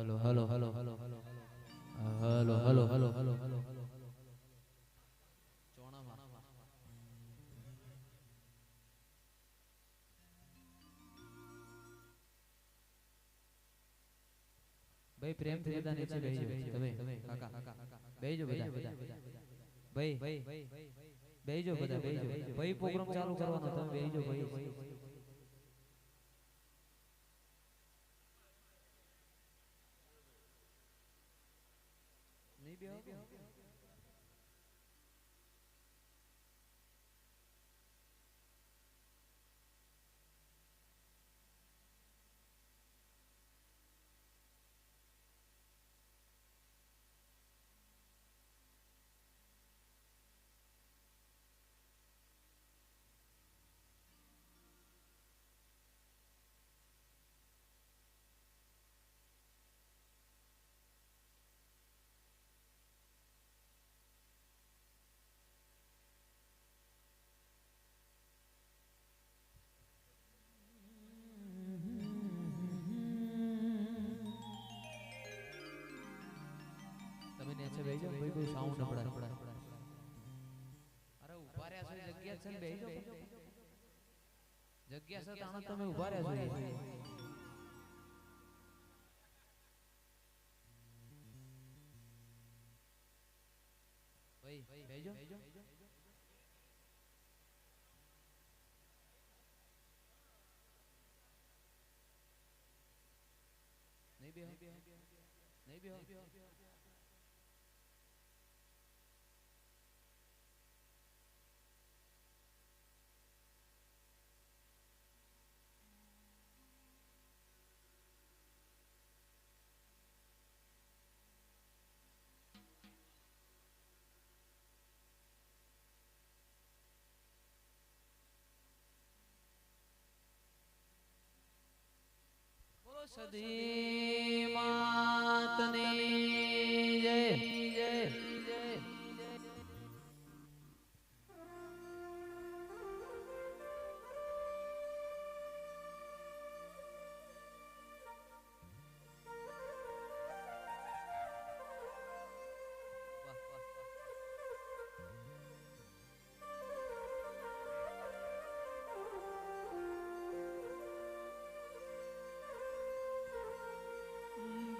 Hello hello hello hello hello hello hello hello hello ભાઈ પ્રેમથી બધા નીચે બેહજો તમે કાકા બેહજો બધા ભાઈ બેહજો બધા બેહજો ભાઈ પ્રોગ્રામ ચાલુ કરવાનો તમે બેહજો ભાઈ નહીં બેહો તમે નીચે બેહજો ભાઈ કોઈ સાઉન્ડ નબળા અરે ઉભા રહ્યા છો જગ્યા છે ને બેહજો જગ્યા છે તાણો તમે ઉભા રહ્યા છો ભાઈ બેહજો નહીં બેહો નહીં બેહો સદી માતની જય જય જય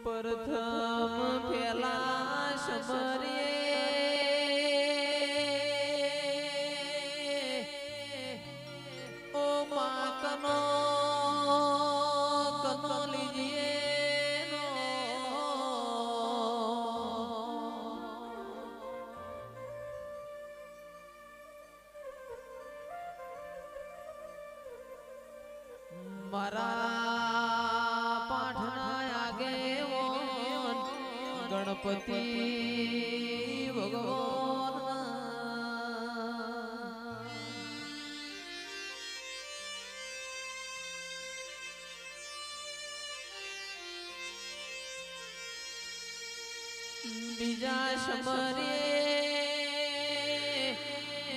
પ્રથમ ફેલા સમરે ઓ માકનો કનો લીજીએ નો મારા ગણપતિ ભગવાન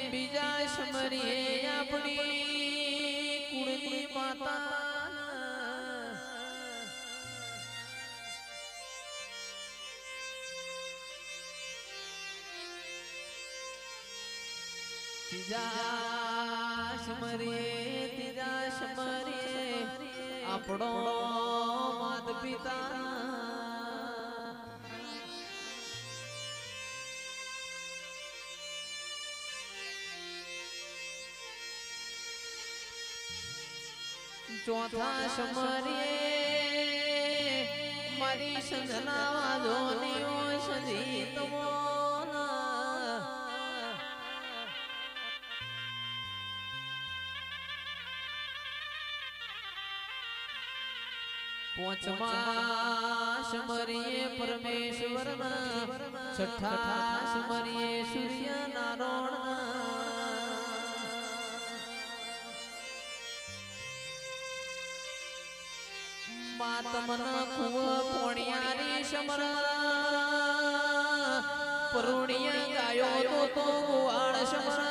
બીજા સમરીએ આપણી કુળની માતા ત્રીજા સમરીએ આપણો માત પિતા ચોથા સમરીએ મારી સંજના વાદોની સજી તમો પાંચમા સમરીએ પરમેશ્વરના છઠ્ઠા સમરીએ સૂર્ય નારાયણ માતમન કુવ પોણિયારી સમર પરુણિયા ગાયો તો ગોવાળ સમર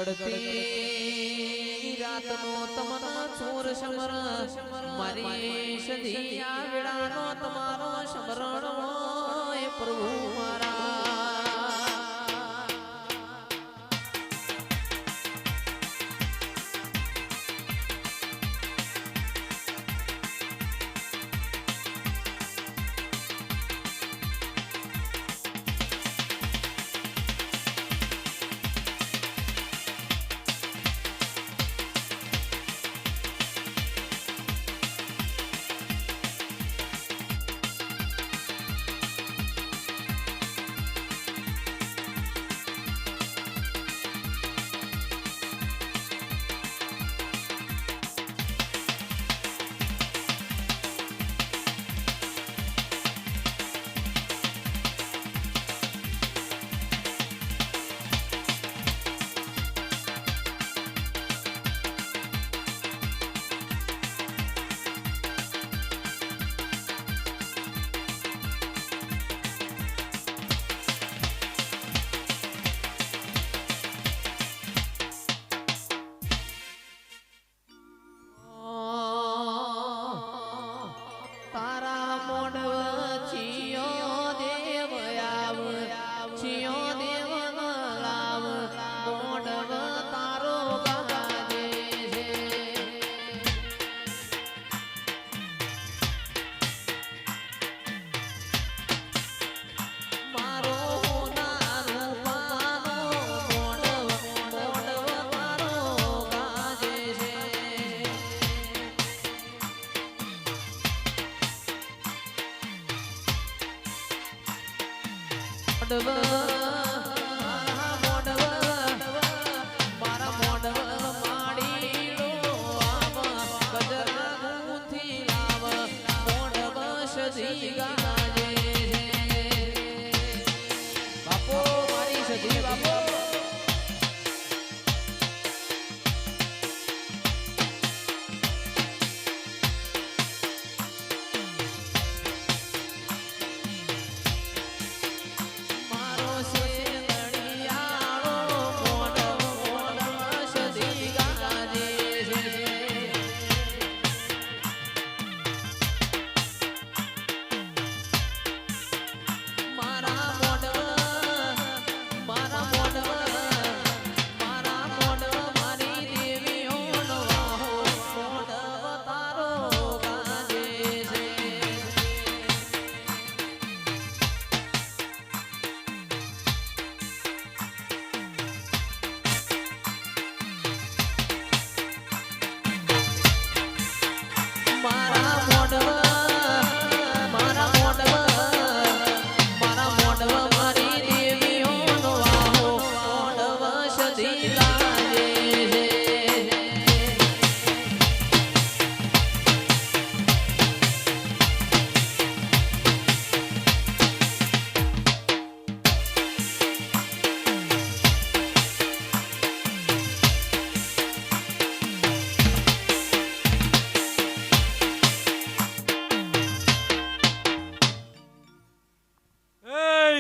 ગડગડતી રાતનો તમનો ચોર સમર મારી સધી આ વેળાનો તમારો સમરણ હોય પ્રભુ મારા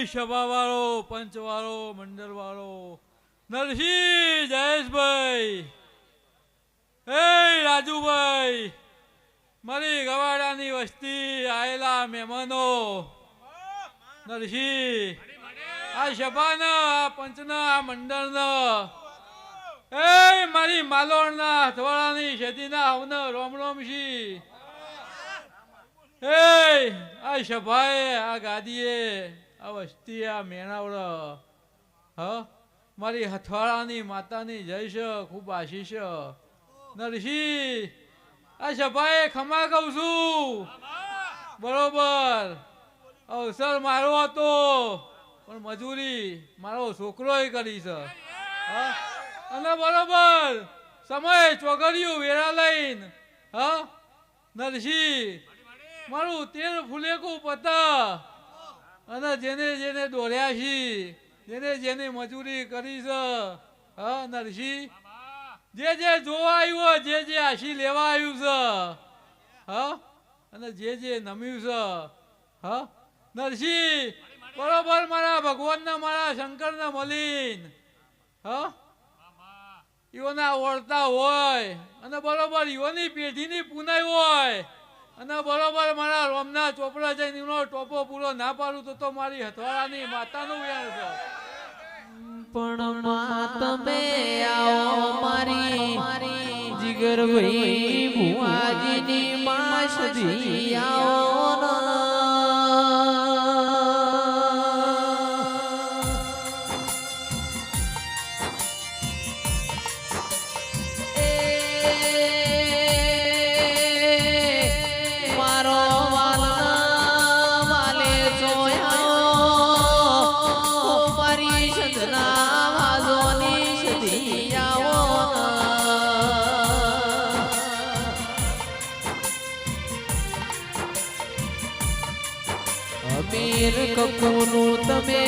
સભાવાળો પંચવાળો મંડળવાળો નરસિંહ જયેશભાઈ એ રાજુભાઈ મારી ગવાડાની વસ્તી આયેલા મહેમાનો નરસિંહ આ સભાના આ પંચના આ મંડળના એ મારી માલોડના હથવાડાની શેતીના હવનો રોમ રોમશી એ આ સભાએ આ ગાદીએ આ વસ્તી આ મેણાવડ હ મારી હથવાડાની માતાની જય છે ખૂબ આશીષ નરસિંહ આ સભાએ ખમા કહું છું બરોબર અવસર મારો હતો પણ મજૂરી મારો છોકરોય કરી છે અને બરોબર સમય ચોગડિયું વેરા લઈને નરસિંહ મારું તેલ ફૂલેકું પતા અને જેને જેને દોર્યા છી જેને જેને મજૂરી કરી છે નરસિંહ જે જે જોવા આવ્યું જે જે આશી લેવા આવ્યું છે અને જે જે નમ્યું છે નરસિંહ બરોબર મારા ભગવાનના મારા શંકરના મલીન ઈઓના ઓળતા હોય અને બરોબર ઈઓની પેઢીની પુનાઈ હોય અને બરોબર મારા રોમના ચોપડા જઈને એનો ટોપો પૂરો ના પાડું તો મારી હથવાળાની માતાનું વ્યાણ છે. પણ માં તમે આવો મારી જીગર ભાઈ ભુવાજીની માં સધી આવો મારો વાલના વાલે જોયા મારી સદના વાજોની સધી આવો અમીર કપૂનું તમે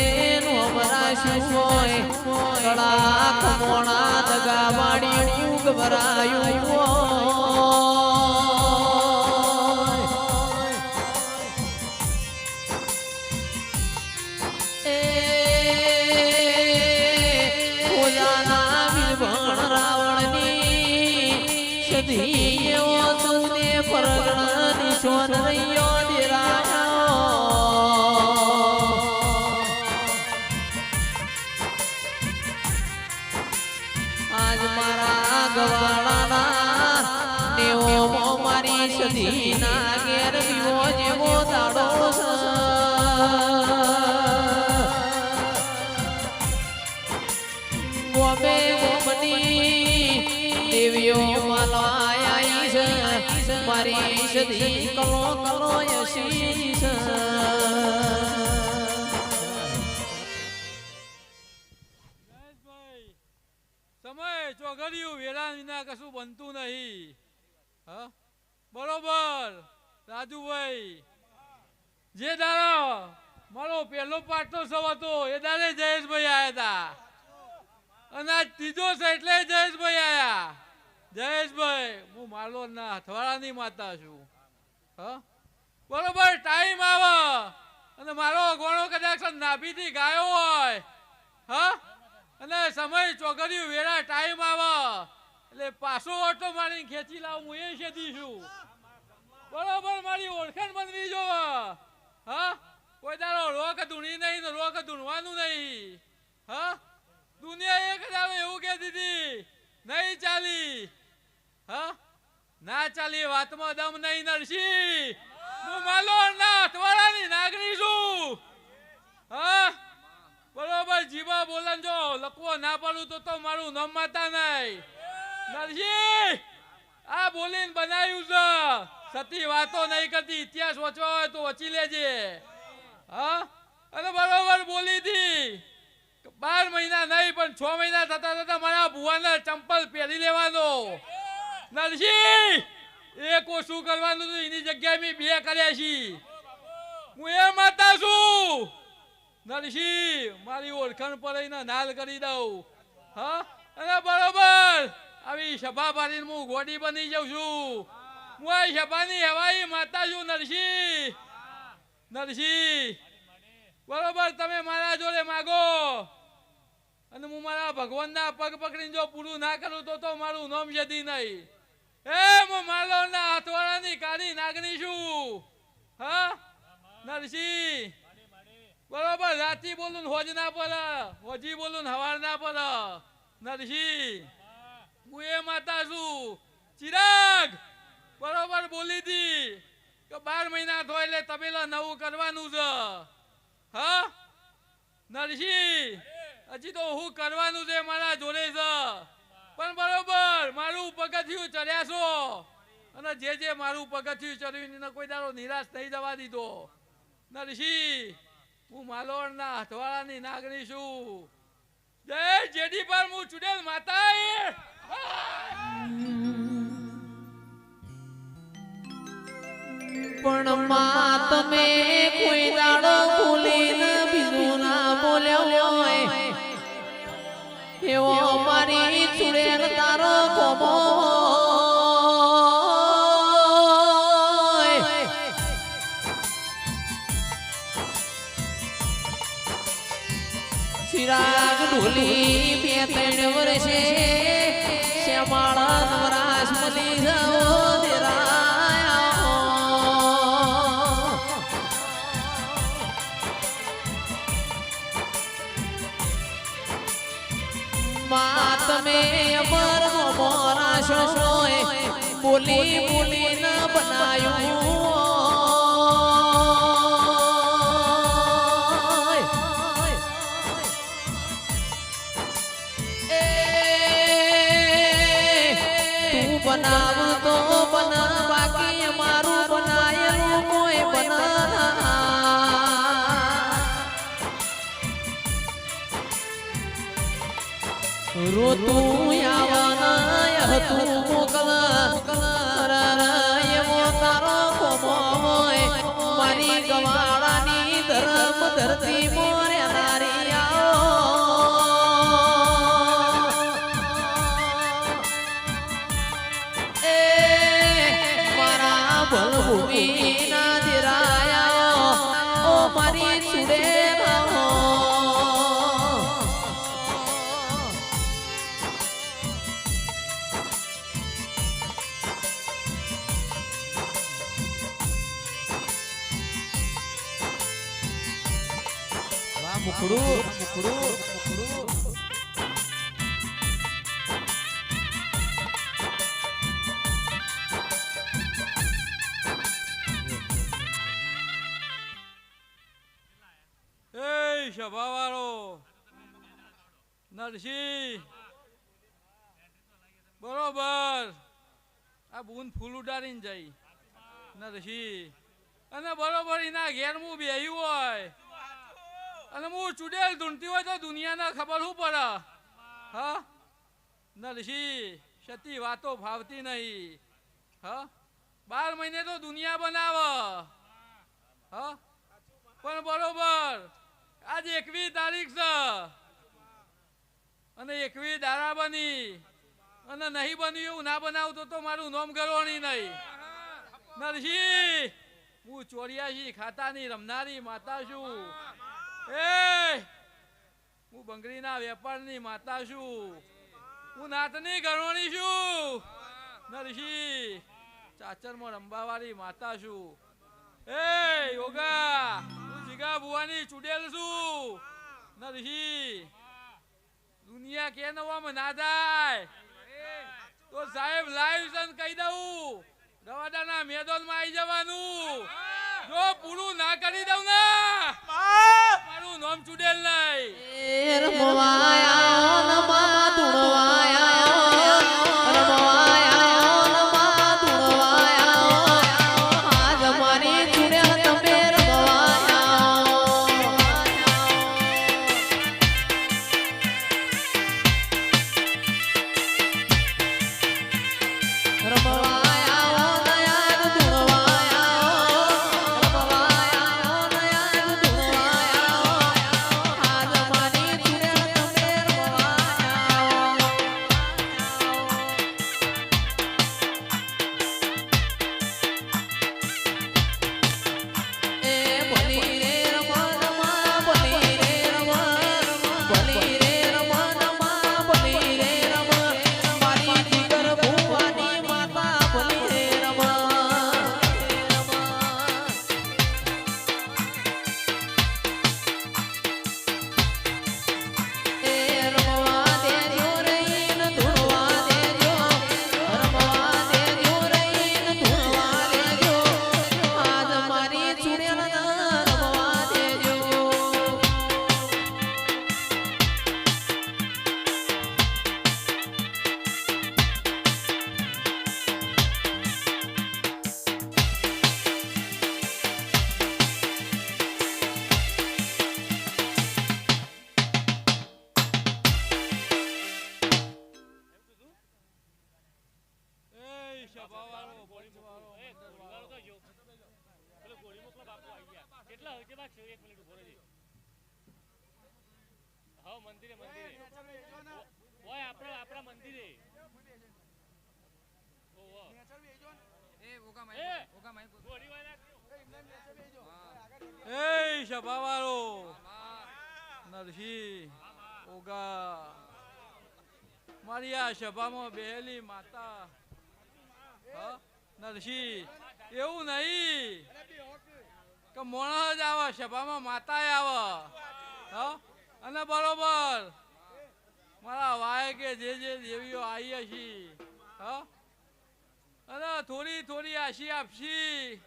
નોમરાશું હોય કડાક મોણા દગાવાડી ગભરાયું હોય આજ મારા ગવાળાના નેવો મારી સધી ના ઘેર પીવો જેવો દાડો ગોમે ગોમની દેવીઓ માલવાયા છે મારી સધી કલો કલો યશી છે. સમય ચોઘડિયું વેરા વિના કશું બનતું નહીં. હા બરોબર રાજુભાઈ જે દાડો મારો પહેલો પાર્ટનરશિપ હતો એ દાડે જયેશભાઈ આવ્યા હતા અને આજ ત્રીજો છે એટલે જયેશભાઈ આવ્યા. જયેશભાઈ હું માલો ના હથવાળાની માતા છું. હા બરોબર ટાઈમ આવે અને મારો ગોણો કદાચ નાભીથી ગાયો હોય હા અને સમય ચોઘડિયું વેરા ટાઈમ આવે એટલે પાછો ઓટો મારીને ખેંચી લાવું હું એ શેધી છું. બરોબર મારી ઓળખાણ બનવી જોવે. હા કોઈ દાડો રોક ધૂણી નહીં ને રોક ધૂણવાનું નહીં. હા દુનિયા એક દાડો એવું કહેતી હતી નહીં ચાલી. હા ના ચાલી વાતમાં દમ નહીં નરસી. હું માલો ના હથવાળાની નાગરી છું. હા બરોબર જીવા બોલન જો લખવો ના પડું તો મારું નામ માતા નહીં. નરસી આ બોલીને બનાવ્યું છે સતી વાતો નહીં કરતી. ઇતિહાસ વાંચવા હોય તો વાંચી લેજે. હા અને બરોબર બોલી હતી 12 મહિના નહીં પણ 6 મહિના થતા થતા મારા ભુવાને ચંપલ પહેરી લેવાનો. નરસી એક ઓછું કરવાનું હતું એની જગ્યાએ મેં 2 કર્યા છી. હું એ માતા છું. નરસી મારી ઓળખાણ પર નાલ કરી દઉં. હા અને બરોબર આવી સભા પાડીને હું ગોડી બની જાઉં છું. હું આ સભાની હવાઈ માતા છું. નરસી નરસી બરોબર તમે મારા જોડે માગો અને હું મારા ભગવાનના પગ પકડીને જો પૂરું ના કરું તો મારું નામ જતી નહીં. એ હું માલવના હાથવાળાની કાળી નાગણી છું. હા નરસી બરોબર રાતી બોલું હોજ ના પડે હોજી બોલું હવાર ના પડે. નરસી હું એ માતા છું. ચિરાગ બરોબર બોલી હતી કે 12 મહિના થાય એટલે તબેલા નવું કરવાનું છે. હા નરસી હજી તો હું કરવાનું છે મારા જોડે છે પણ બરોબર મારું પગથિયું ચડ્યા છો અને જે મારું પગથિયું ચડ્યું એને કોઈ દાડો નિરાશ થઈ જવા દીધો. નરસી હું માલોડના હથવાળાની નાગરી છું. જય જેડી પર હું ચુડેલ માતા. પણ માં તમે કોઈ દાડો ભૂલીને બીજું ના બોલ્યો હોય એવો મારી ચુડેલ તારો કોમો ચિરાગ ઢોલી 2-3 વર્ષે અમારા નવરાશ મળી જાઓ દેરાયા માં તમે અમર મોરા શોય બોલી બોલી ન બનાયું બનાવ તો બના બાકી અમારું બનાયેલું કોઈ બના રોતું યાવના હતું મોકલ રયમો તારો કોમો હોય મારી ગવાળાની ધર્મ ધરતી મોરે નારી ભૂમિ ના દિરાયા ઓ મારી સુડે મુખડું સભાવાળો નરસિંહ બરોબર આ બૂંદ ફૂલ ઉડાડીને જઈ નરસિંહ અને બરોબર એના ઘેર હું બેહ્યું હોય અને હું ચુડેલ ધૂંઢતી હોય તો દુનિયાને ખબર શું પડે હા નરસિંહ સતી વાતો ભાવતી નહીં હા 12 મહિને તો દુનિયા બનાવે હા પણ બરોબર આજ 21 તારીખ છે અને 21 દાડા બની અને નહીં બન્યું એવું ના બનાવતો તો મારું નામ ગરવાની નહીં નરસિંહ હું 84 ખાતાની રમનારી માતા છું હું બંગડીના વેપારની માતા છું હું નાતની ગરવાની છું નરસિંહ ચાચરમાં રંબાવાળી માતા છું યોગા જીગા બુવાની ચુડેલ છું નરસિંહ દુનિયા કે નવામાં ના થાય તો સાહેબ લાઈવ સન કહી દઉં રવાડાના મેદાનમાં આવી જવાનું જો પૂરું ના કરી દઉં ને મારું નામ ચુડેલ નહીં રમવાયા નમા તુણવાયા સભાવાળો નરસિંહ ઓગા મારી આ સભામાં બેહેલી માતા હા નરસિંહ એવું નહીં કે મોણસ જ આવે સભામાં માતા આવે હા અને બરોબર મારા વાય કે જે દેવીઓ આવી હશી હા અને થોડી થોડી આશી આપશી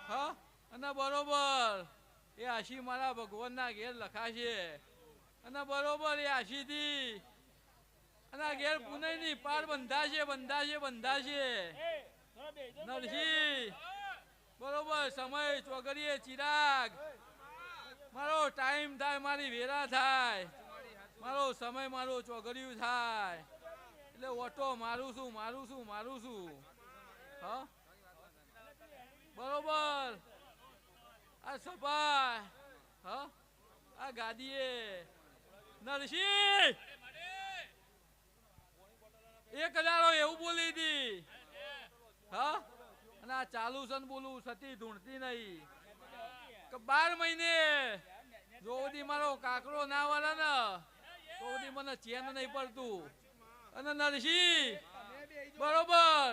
હા અને બરોબર એ આશી મારા ભગવાનના ઘેર લખાશે અને બરોબર એ આશીથી અને આ ઘેર પુનઃની પાર બંધાશે બંધાશે બંધાશે નરસિંહ બરોબર સમય ચોગડીએ ચિરાગ મારો ટાઈમ થાય મારી વેરા થાય મારો સમય મારો ચોગડિયું થાય એટલે ઓટો મારું છું હા બરોબર આ સભા હા આ ગાદીએ નરસિંહ એક હજારો એવું બોલી હતી હા અને આ ચાલુ છે ને બોલું સતી ધૂણતી નહીં કે 12 મહિને જો સુધી મારો કાકરો ના વળે ને તો સુધી મને ચેન નહીં પડતું અને નરસિંહ બરોબર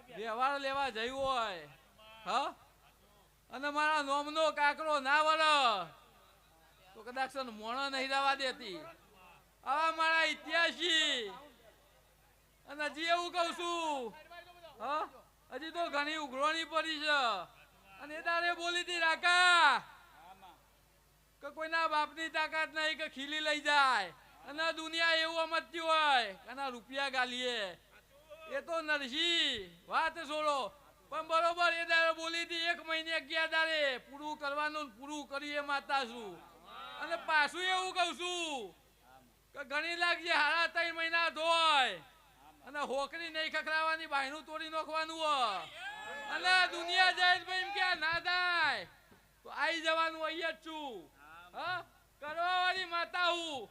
વ્યવહાર લેવા જયું હોય હા અને મારા નોમનો કાકરો ના વળે તો કદાચ મોણો નહીં રહેવા દેતી આવા મારા ઇતિહાસી અને હજી એવું કહું છું હા હજી તો ઘણી ઉઘરોણી પડી છે અને એ તારે બોલી હતી રાકા કે કોઈના બાપની તાકાત નહીં કે ખીલી લઈ જાય અને દુનિયા એવું સમજતી હોય અને રૂપિયા ગાલીએ એ તો નરસિંહ વાત છોડો પણ બરોબર એ તારે બોલી હતી 1 મહિને 11 દાડે પૂરું કરવાનું પૂરું કરીએ માતા છું અને પાછું એવું કહું છું કે ઘણી લાગશે 3.5 મહિના ધોય અને હોકરી નહીં ખખરાવાની બાયનું તોડી નાખવાનું હોય અને દુનિયા જાય ભાઈ કે ના થાય તો આવી જવાનું અહીંયા જ છું હા કરવા વાળી માતા હું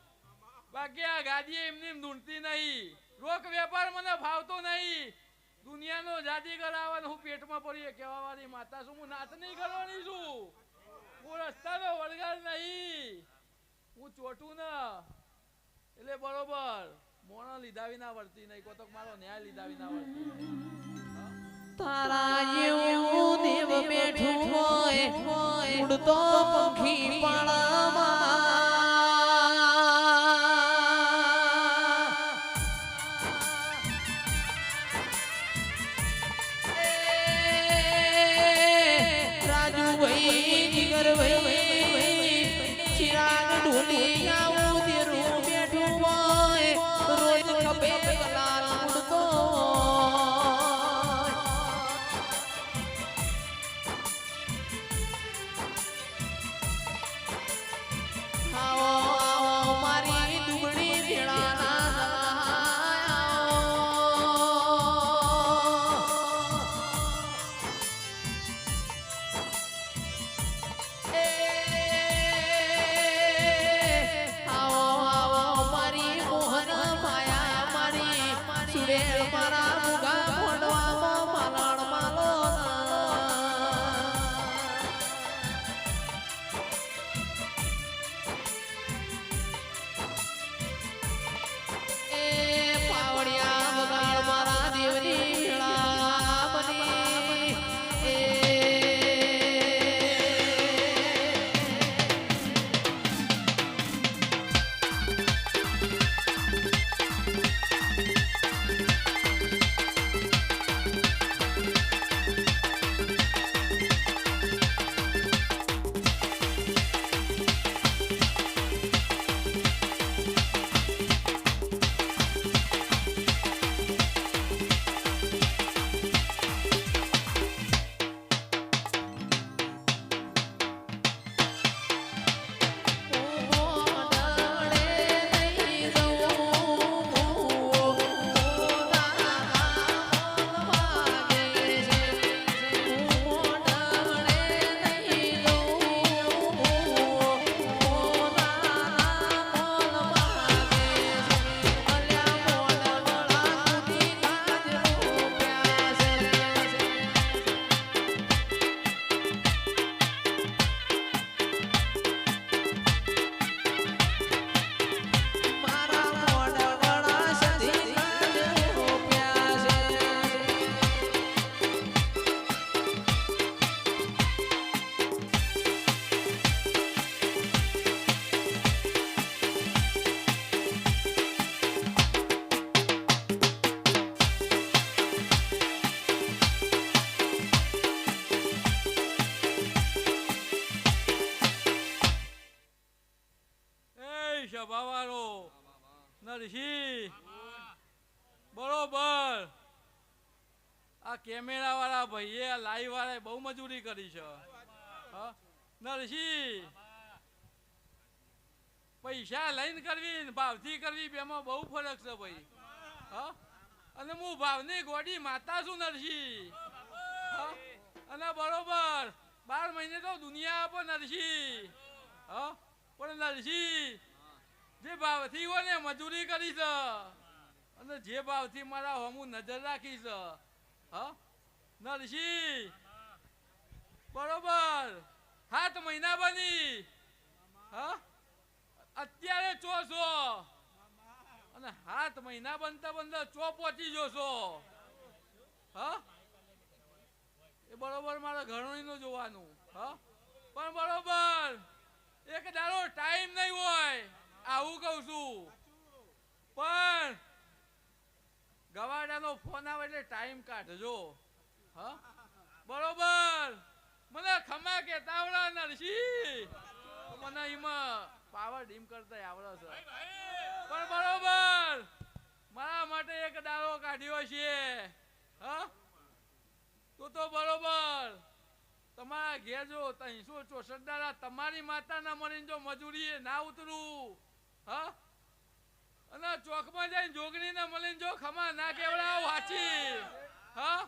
બાકી આ ગાદી એમની ઢૂંઢતી નહીં રોક વેપાર મને ભાવતો નહીં દુનિયાનો જાદી કરાવવાનો હું પેટમાં પડીએ કહેવા વાળી માતા છું હું નાચ નહીં કરવાની છું હું રસ્તાનો વળગાડ નહીં હું ચોટું ના એટલે બરોબર મોણા લીધા વિના વર્તી નહીં કોતક મારો ન્યાય લીધા વિના વર્તી તારા જેવું દેવ બેઠું હોય ઉડતો પંખી પાળામાં રાજુભાઈ જીગરભાઈ ચિરાગ ઢોલી આવું તેરું બેઠું હોય રોજ ખપે કલાલ ઉડતો આવો આવો મારી દુબળી ભેળાના આવો આવો મારી મોહન માયા મારી સુરેલ મારા મુગા ભોંડવામાં માલાણ માલો એ પાવડિયા વગાડ મારા દેવની ભેળા બની એ નરસિંહ બરોબર આ કેમેરા વાળા ભાઈએ લાઈવ વાળા બહુ મજૂરી કરી છે હા નરસિંહ પૈસા લઈને કરવી ને ભાવથી કરવી બેમાં બહુ ફરક છે ભાઈ હા અને હું ભાવની ગોડી માતા છું નરસિંહ હા અને બરોબર 12 મહિને તો દુનિયા આપો નરસિંહ હા પણ નરસિંહ જે ભાવથી હોય ને મજૂરી કરી છે અને જે ભાવથી મારા હમું નજર રાખી છે હા નરસિંહ બરોબર 7 મહિના બની હા અત્યારે ચોસો અને 7 મહિના બનતા બનતા પહોંચી જશો હા એ બરોબર મારે ઘણું જોવાનું હા પણ બરોબર એક દાડો ટાઈમ નહીં હોય આવું કહું છું પણ ગવાડાનો ફોન આવે એટલે ટાઈમ કાઢજો હા બરોબર મને ખમા કેતા આવડા નરસિંહ મને એમાં પાવર ડીમ કરતા આવડે છે પણ બરોબર મારા માટે એક દાડો કાઢ્યો છે હા તો બરોબર તમારા ઘેર જો 364 દાડા તમારી માતા ના મળીને જો મજૂરી ના ઉતરું હા અને ચોકમાં જઈને જોગણી ના મળીને જો ખમા ના કેવડાવ વાંચી હા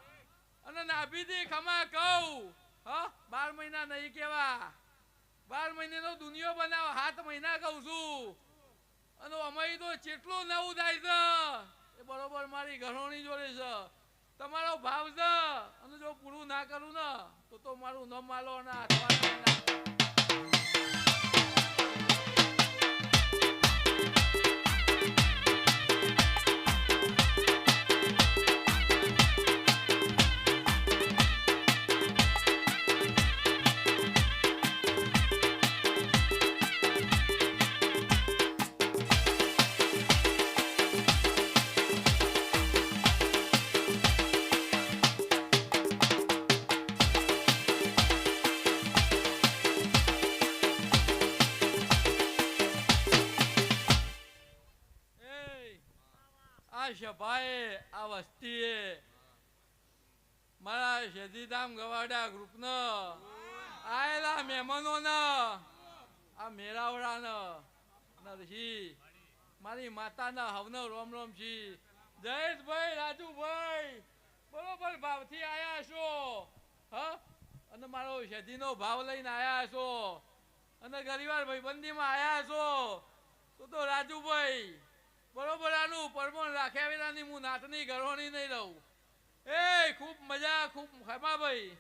અને નાભીથી ખમા કહું હા 12 મહિના નહીં કેવા 12 મહિને નો દુનિયો બનાવ 7 મહિના કહું છું અને અમારી તો કેટલું નવું થાય છે એ બરોબર મારી ઘરોણી જોડે છે તમારો ભાવ છે અને જો પૂરું ના કરું ને તો મારું ન માલો અને હાથમાં ભાઈ આ વસ્તી મારા શેદીધામ ગવાડા ગ્રુપ ન આયેલા મહેમાનો આ મેરાવડા નરસિંહ મારી માતા ના હવનો રોમ રોમ છી જયેશભાઈ રાજુભાઈ બરોબર ભાવથી આયા છો હા અને મારો શેદીનો ભાવ લઈને આયા છો અને ગરીવાર ભાઈબંધીમાં આયા છો તો રાજુભાઈ બરોબર આનું પરમણ રાખ્યા વિનાની હું નાતની ઘરોણી નહીં રહું એ ખૂબ મજા ખૂબ ખમા ભાઈ